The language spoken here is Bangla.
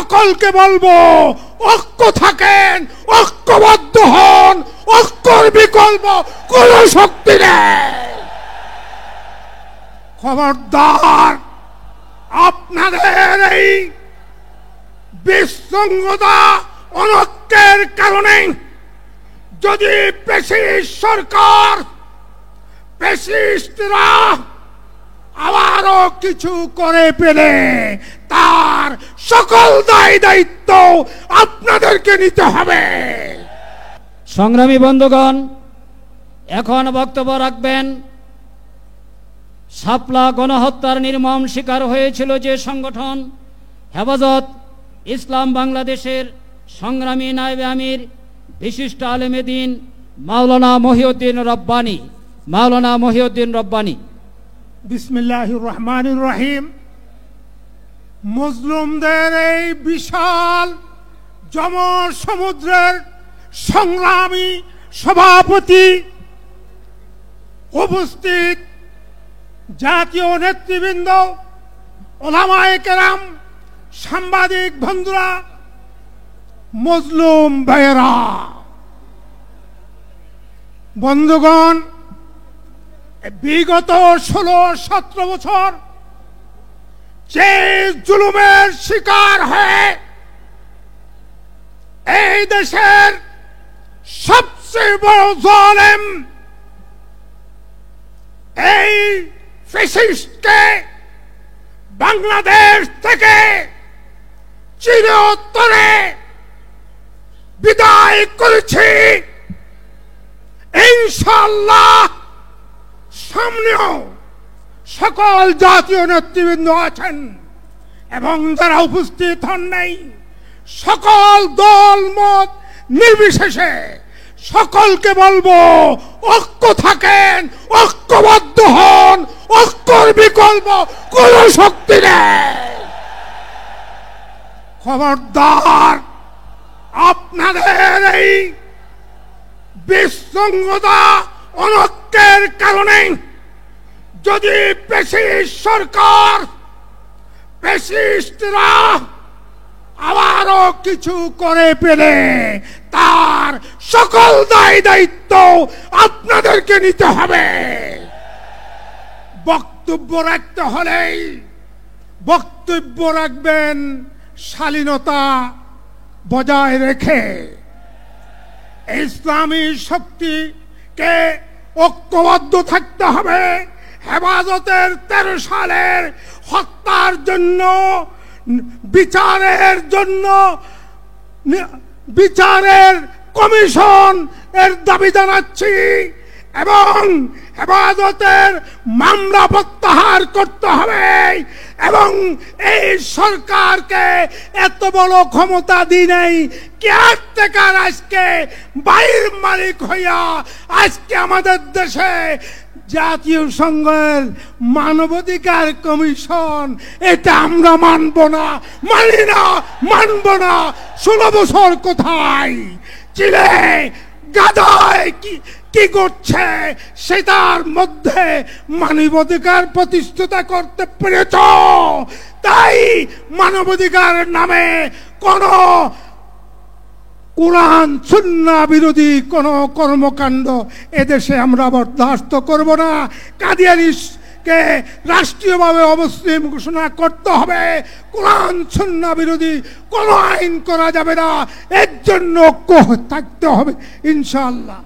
সকলকে বলবো ঐক্য থাকেন, ঐক্যবদ্ধ হন, ঐক্যর বিকল্প কোন শক্তি নেই। খবরদার, আপনাদের এই বিশৃঙ্খলা অনৈক্যের কারণে যদি ফ্যাসিস্ট সরকার, ফ্যাসিস্টরা আবারও কিছু করে পেলে তার সকল দায় দায়িত্ব আপনাদেরকে নিতে হবে। সংগ্রামী বন্ধুগণ, এখন বক্তব্য রাখবেন শাপলা গণহত্যার নির্মম শিকার হয়েছিল যে সংগঠন হেফাজত ইসলাম বাংলাদেশের সংগ্রামী নায়েবে আমির বিশিষ্ট আলেমে দ্বীন মাওলানা মহিউদ্দিন রব্বানী। মাওলানা মহিউদ্দিন রব্বানী। বিসমিল্লাহির রহমানির রহিম। মুসলিমদের এই বিশাল জনসমুদ্রের সংগ্রামী সভাপতি, উপস্থিত জাতীয় নেতৃবৃন্দ, ওলামায়ে কেরাম, সাংবাদিক বন্ধুরা, মজলুম ভাইয়েরা, বন্ধুগণ, বিগত 16-17 বছর যে জুলুমের শিকার হয়ে এই দেশের সবচেয়ে বড় জালেম এই ফ্যাসিস্টকে বাংলাদেশ থেকে চিরতরে বিদায় করেছি। ইনশাআল্লাহ সামনেও সকল জাতীয় নেতৃবৃন্দ আছেন এবং যারা উপস্থিত হন নাই, সকল দল মত নির্বিশেষে সকলকে বলবো ঐক্য থাকেন, ঐক্যবদ্ধ হন, ঐক্যর বিকল্প কোন শক্তি নেই। খবরদার, আপনাদের এই বিশৃঙ্খলা অনৈক্যের কারণে যদি ফ্যাসিস্ট সরকার, ফ্যাসিস্টরা আবারও কিছু করে পেলে তার সকল দায় দায়িত্ব আপনাদেরকে নিতে হবে। বক্তব্য রাখতে হলেই বক্তব্য রাখবেন শালীনতা বজায় রেখে। ইসলামী শক্তিকে ঐক্যবদ্ধ থাকতে হবে। হেফাজতের 13 সালের হত্যার জন্য বিচারের কমিশন এর দাবি জানাচ্ছি এবং হেফাজতের মামলা প্রত্যাহার করতে হবে এবং এই সরকারকে এত বড় ক্ষমতা দিই নাই কেয়ারটেকার আজকে বাইর মালিক হইয়া আজকে আমাদের দেশে জাতীয় সংঘের মানবাধিকার কমিশন, এটা আমরা মানব না, মানি না, মানব না। 16 বছর কোথায় চিলে গাদায় কি করছে সেটার মধ্যে মানবাধিকার প্রতিষ্ঠাতা করতে পেরেছ। তাই মানবাধিকারের নামে কোন কোরআন সুন্নাহ বিরোধী কোন কর্মকাণ্ড এদেশে আমরা বরদাস্ত করব না। কাদিয়ানীকে রাষ্ট্রীয়ভাবে অমুসলিম ঘোষণা করতে হবে। কোরআন সুন্নাহ বিরোধী কোন আইন করা যাবে না। এর জন্য ঐক্য থাকতে হবে ইনশাআল্লাহ।